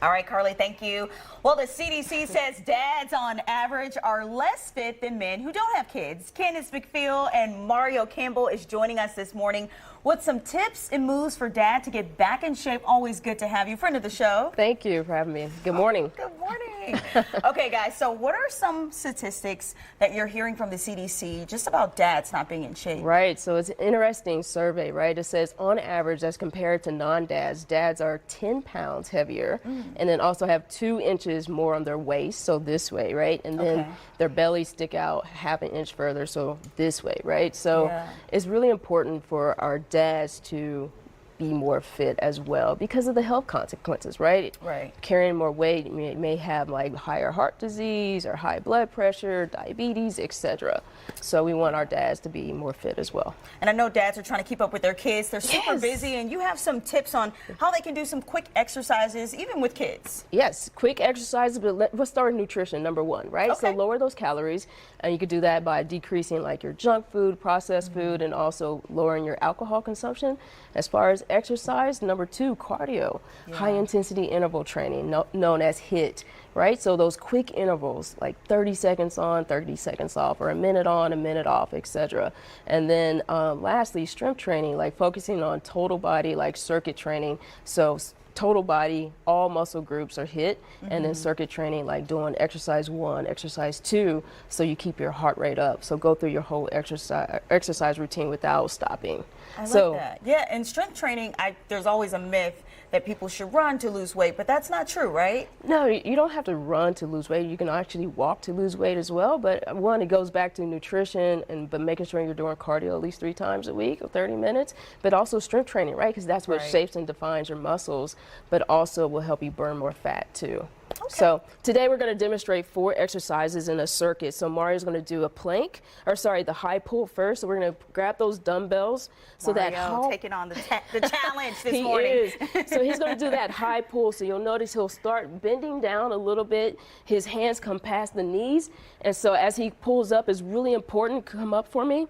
All right, Carly, thank you. Well, the CDC says dads on average are less fit than men who don't have kids. Candice McField and Mario Campbell is joining us this morning with some tips and moves for dad to get back in shape. Always good to have you. Friend of the show. Thank you for having me. Good morning. Good morning. Okay, guys, so what are some statistics that you're hearing from the CDC just about dads not being in shape? Right, so it's an interesting survey, right? It says on average, as compared to non-dads, dads are 10 pounds heavier and then also have 2 inches more on their waist, so this way, right? And then their bellies stick out half an inch further, so this way, right? So it's really important for our dads to be more fit as well because of the health consequences, right? Right. Carrying more weight may have like higher heart disease or high blood pressure, diabetes, etc. So we want our dads to be more fit as well. And I know dads are trying to keep up with their kids. They're super busy, and you have some tips on how they can do some quick exercises, even with kids. Yes, quick exercises, but let's start with nutrition, number one, right? Okay. So lower those calories, and you could do that by decreasing like your junk food, processed food, and also lowering your alcohol consumption. As far as exercise, number 2, cardio, high intensity interval training, known as HIIT, right? So those quick intervals, like 30 seconds on, 30 seconds off, or a minute on, a minute off, etc. And then lastly, strength training, like focusing on total body, like circuit training. So total body, all muscle groups are HIIT, and then circuit training, like doing exercise 1, exercise 2, so you keep your heart rate up. So go through your whole exercise routine without stopping. I like that. Yeah, and strength training, there's always a myth that people should run to lose weight, but that's not true, right? No, you don't have to run to lose weight. You can actually walk to lose weight as well. But one, it goes back to nutrition, but making sure you're doing cardio at least 3 times a week or 30 minutes, but also strength training, right? Because that's what shapes and defines your muscles, but also will help you burn more fat too. Okay. So today we're going to demonstrate 4 exercises in a circuit. So Mario's going to do a plank, or sorry, the high pull first. So we're going to grab those dumbbells so Mario taking on the challenge this he morning. Is. So he's going to do that high pull. So you'll notice he'll start bending down a little bit. His hands come past the knees. And so as he pulls up, it's really important. Come up for me.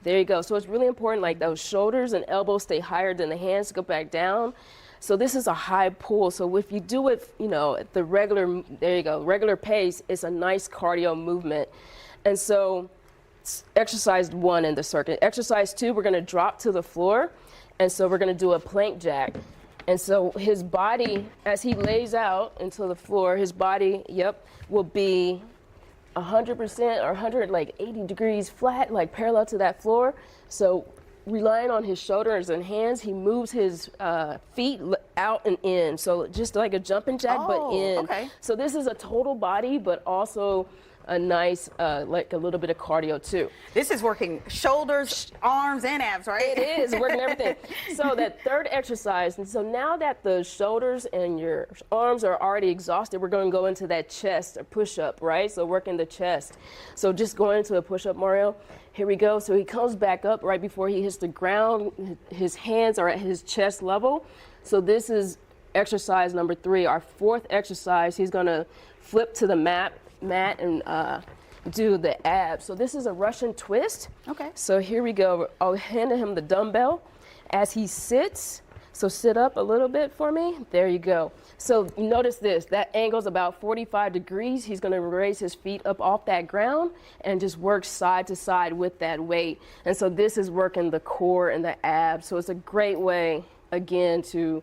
There you go. So it's really important, like those shoulders and elbows stay higher than the hands, go back down. So this is a high pull. So if you do it, you know, at the regular, there you go, regular pace, it's a nice cardio movement. And so exercise 1 in the circuit. Exercise 2, we're going to drop to the floor. And so we're going to do a plank jack. And so his body, as he lays out into the floor, his body, will be 100% or 180 degrees flat, like parallel to that floor. So relying on his shoulders and hands, he moves his feet out and in. So just like a jumping jack, but in. Okay. So this is a total body, but also a nice, like a little bit of cardio too. This is working shoulders, arms, and abs, right? It is working everything. So that third exercise, and so now that the shoulders and your arms are already exhausted, we're going to go into that chest or push-up, right? So working the chest. So just going into a push-up, Mario. Here we go. So he comes back up right before he hits the ground. His hands are at his chest level. So this is exercise number 3. Our 4th exercise, he's going to flip to the mat and do the abs. So this is a Russian twist. Okay. So here we go. I'll hand him the dumbbell as he sits. So sit up a little bit for me. There you go. So notice this, that angle's about 45 degrees. He's going to raise his feet up off that ground and just work side to side with that weight. And so this is working the core and the abs. So it's a great way, again, to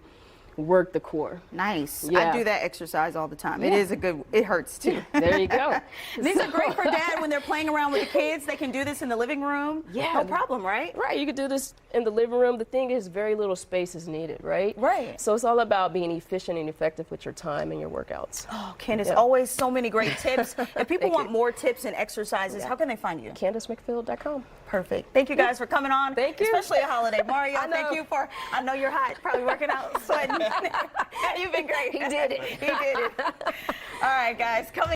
work the core. Nice. I do that exercise all the time. It is a good, it hurts too. There you go. These are great for dad when they're playing around with the kids. They can do this in the living room. Yeah. No problem, right? Right. You could do this in the living room. The thing is, very little space is needed, right? Right. So it's all about being efficient and effective with your time and your workouts. Oh, Candice, always so many great tips. If people want more tips and exercises, how can they find you? CandiceMcField.com. Perfect. Thank you guys for coming on. Thank you. Especially a holiday. Mario, thank you for, I know you're hot, probably working out, sweating. You've been great. He did it. He did it. All right, guys, coming.